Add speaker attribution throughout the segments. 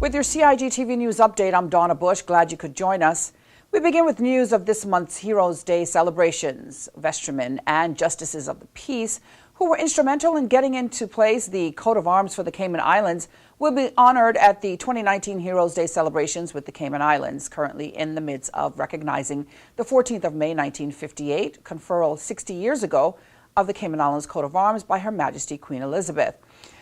Speaker 1: With your CIGTV News Update, I'm Donna Bush. Glad you could join us. We begin with news of this month's Heroes Day celebrations. Vestrymen and Justices of the Peace, who were instrumental in getting into place the coat of arms for the Cayman Islands, will be honored at the 2019 Heroes Day celebrations with the Cayman Islands, currently in the midst of recognizing the 14th of May 1958, conferral 60 years ago, of the Cayman Islands coat of arms by Her Majesty Queen Elizabeth.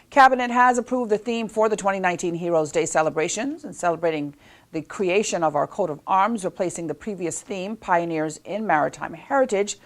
Speaker 1: Cabinet has approved the theme for the 2019 Heroes Day celebrations and celebrating the creation of our coat of arms, replacing the previous theme, Pioneers in Maritime Heritage.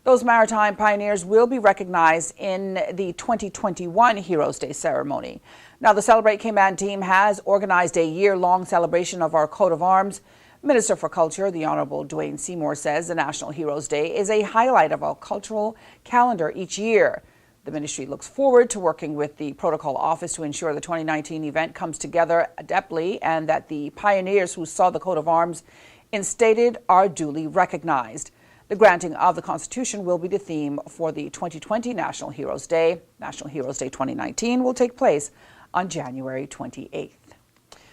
Speaker 1: Those maritime pioneers will be recognized in the 2021 Heroes Day ceremony. Now, the Celebrate Cayman team has organized a year-long celebration of our coat of arms. Minister for Culture, the Honorable Dwayne Seymour, says the National Heroes Day is a highlight of our cultural calendar each year. The ministry looks forward to working with the Protocol Office to ensure the 2019 event comes together adeptly and that the pioneers who saw the coat of arms instated are duly recognized. The granting of the Constitution will be the theme for the 2020 National Heroes Day. National Heroes Day 2019 will take place on January 28th.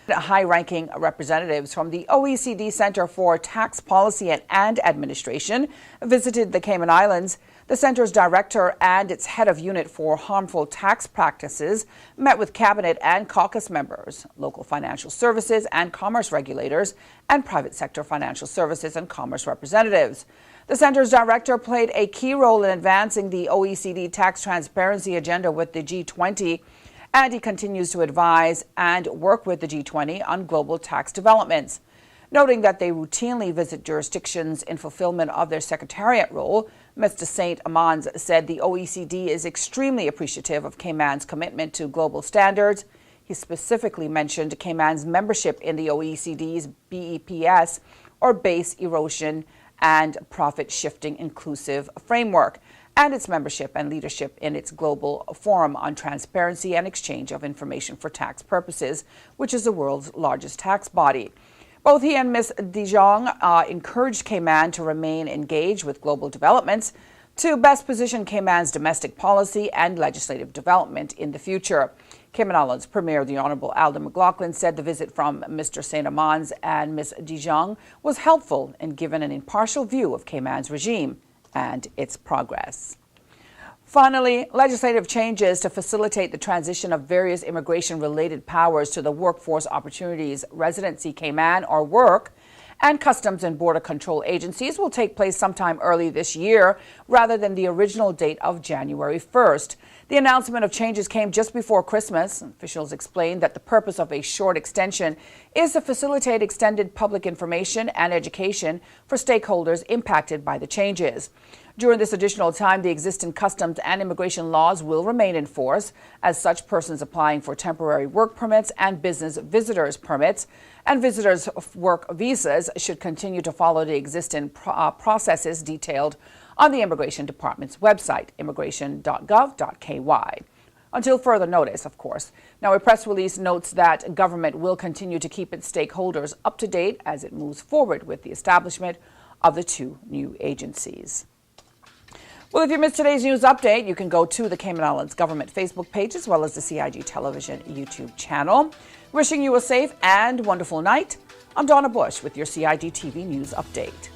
Speaker 1: High-ranking representatives from the OECD Center for Tax Policy and Administration visited the Cayman Islands. The center's director and its head of unit for harmful tax practices met with cabinet and caucus members, local financial services and commerce regulators, and private sector financial services and commerce representatives. The center's director played a key role in advancing the OECD tax transparency agenda with the G20, and he continues to advise and work with the G20 on global tax developments. Noting that they routinely visit jurisdictions in fulfillment of their secretariat role, Mr. St. Amans said the OECD is extremely appreciative of Cayman's commitment to global standards. He specifically mentioned Cayman's membership in the OECD's BEPS, or Base Erosion and Profit Shifting Inclusive Framework, and its membership and leadership in its Global Forum on Transparency and Exchange of Information for Tax Purposes, which is the world's largest tax body. Both he and Ms. De Jong encouraged Cayman to remain engaged with global developments to best position Cayman's domestic policy and legislative development in the future. Cayman Islands Premier, the Honorable Alden McLaughlin, said the visit from Mr. St. Amans and Ms. De Jong was helpful in giving an impartial view of Cayman's regime and its progress. Finally, legislative changes to facilitate the transition of various immigration-related powers to the Workforce Opportunities Residency Cayman, or WORK, and Customs and Border Control agencies will take place sometime early this year rather than the original date of January 1st. The announcement of changes came just before Christmas. Officials explained that the purpose of a short extension is to facilitate extended public information and education for stakeholders impacted by the changes. During this additional time, the existing customs and immigration laws will remain in force. As such, persons applying for temporary work permits and business visitors permits and visitors work visas should continue to follow the existing processes detailed on the Immigration Department's website, immigration.gov.ky. Until further notice, of course. Now, a press release notes that government will continue to keep its stakeholders up to date as it moves forward with the establishment of the two new agencies. Well, if you missed today's news update, you can go to the Cayman Islands government Facebook page as well as the CIG Television YouTube channel. Wishing you a safe and wonderful night. I'm Donna Bush with your CIGTV News Update.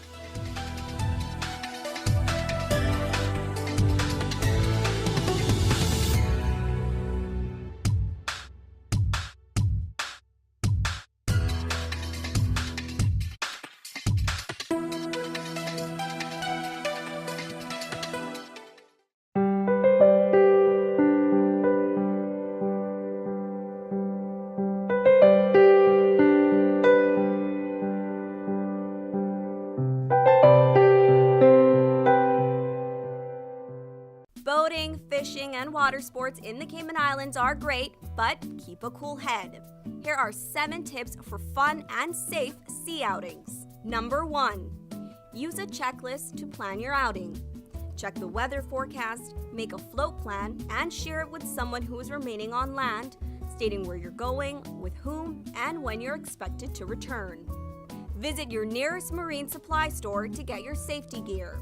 Speaker 2: Boating, fishing, and water sports in the Cayman Islands are great, but keep a cool head. Here are 7 tips for fun and safe sea outings. Number 1. Use a checklist to plan your outing. Check the weather forecast, make a float plan, and share it with someone who is remaining on land, stating where you're going, with whom, and when you're expected to return. Visit your nearest marine supply store to get your safety gear.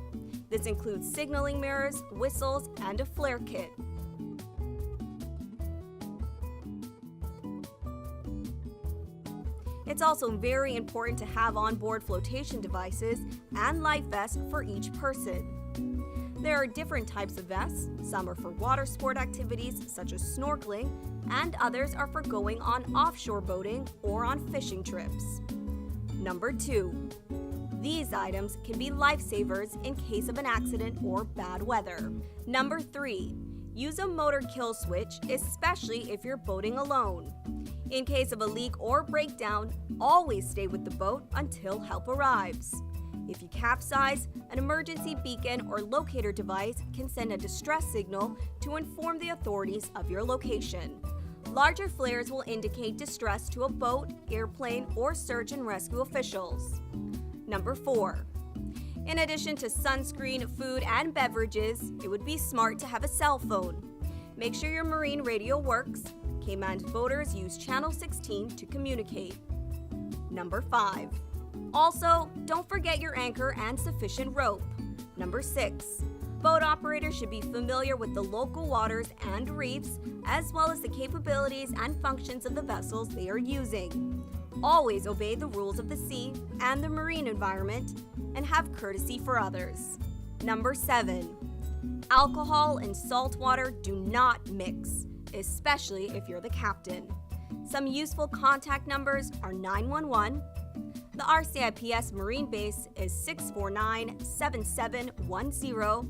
Speaker 2: This includes signaling mirrors, whistles, and a flare kit. It's also very important to have onboard flotation devices and life vests for each person. There are different types of vests. Some are for water sport activities such as snorkeling, and others are for going on offshore boating or on fishing trips. Number 2. These items can be lifesavers in case of an accident or bad weather. Number 3. Use a motor kill switch, especially if you're boating alone. In case of a leak or breakdown, always stay with the boat until help arrives. If you capsize, an emergency beacon or locator device can send a distress signal to inform the authorities of your location. Larger flares will indicate distress to a boat, airplane, or search and rescue officials. Number 4. In addition to sunscreen, food, and beverages, it would be smart to have a cell phone. Make sure your marine radio works. Cayman boaters use Channel 16 to communicate. Number 5. Also, don't forget your anchor and sufficient rope. Number 6. Boat operators should be familiar with the local waters and reefs, as well as the capabilities and functions of the vessels they are using. Always obey the rules of the sea and the marine environment, and have courtesy for others. Number 7. Alcohol and salt water do not mix, especially if you're the captain. Some useful contact numbers are 911. The RCIPS Marine Base is 649-7710,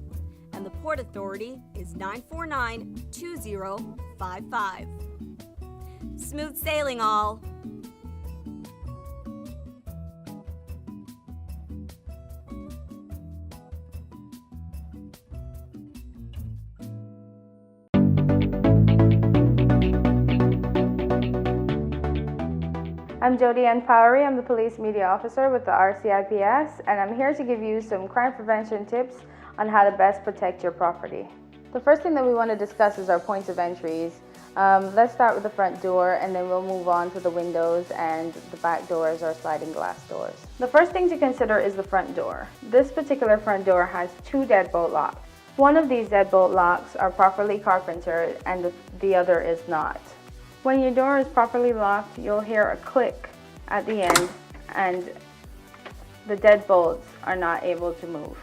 Speaker 2: and the Port Authority is 949-2055. Smooth sailing, all!
Speaker 3: I'm Jody Ann Powery. I'm the Police Media Officer with the RCIPS, and I'm here to give you some crime prevention tips on how to best protect your property. The first thing that we want to discuss is our points of entries. Let's start with the front door, and then we'll move on to the windows and the back doors or sliding glass doors. The first thing to consider is the front door. This particular front door has 2 deadbolt locks. One of these deadbolt locks are properly carpentered and the other is not. When your door is properly locked, you'll hear a click at the end and the deadbolts are not able to move.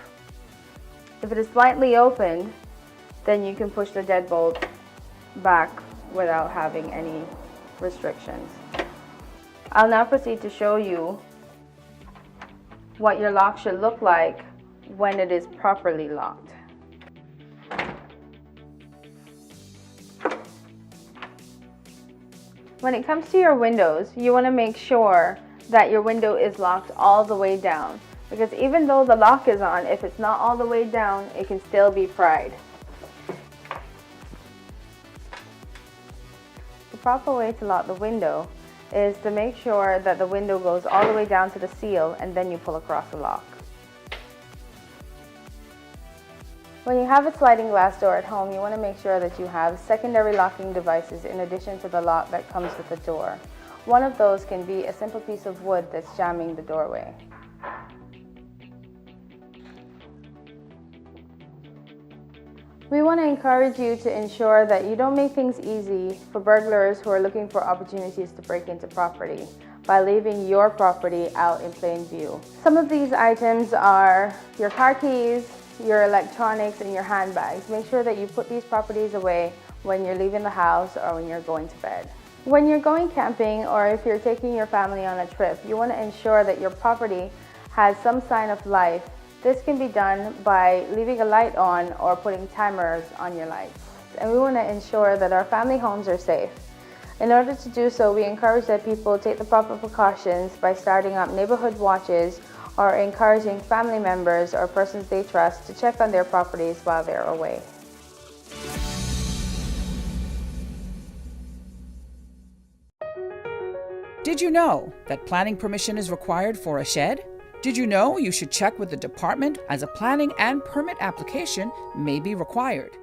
Speaker 3: If it is slightly opened, then you can push the deadbolt back without having any restrictions. I'll now proceed to show you what your lock should look like when it is properly locked. When it comes to your windows, you want to make sure that your window is locked all the way down, because even though the lock is on, if it's not all the way down, it can still be pried. The proper way to lock the window is to make sure that the window goes all the way down to the seal and then you pull across the lock. When you have a sliding glass door at home, you want to make sure that you have secondary locking devices in addition to the lock that comes with the door. One of those can be a simple piece of wood that's jamming the doorway. We want to encourage you to ensure that you don't make things easy for burglars who are looking for opportunities to break into property by leaving your property out in plain view. Some of these items are your car keys, your electronics, and your handbags. Make sure that you put these properties away when you're leaving the house or when you're going to bed. When you're going camping or if you're taking your family on a trip, you want to ensure that your property has some sign of life. This can be done by leaving a light on or putting timers on your lights. And we want to ensure that our family homes are safe. In order to do so, we encourage that people take the proper precautions by starting up neighborhood watches or encouraging family members or persons they trust to check on their properties while they're away.
Speaker 1: Did you know that planning permission is required for a shed? Did you know you should check with the department as a planning and permit application may be required?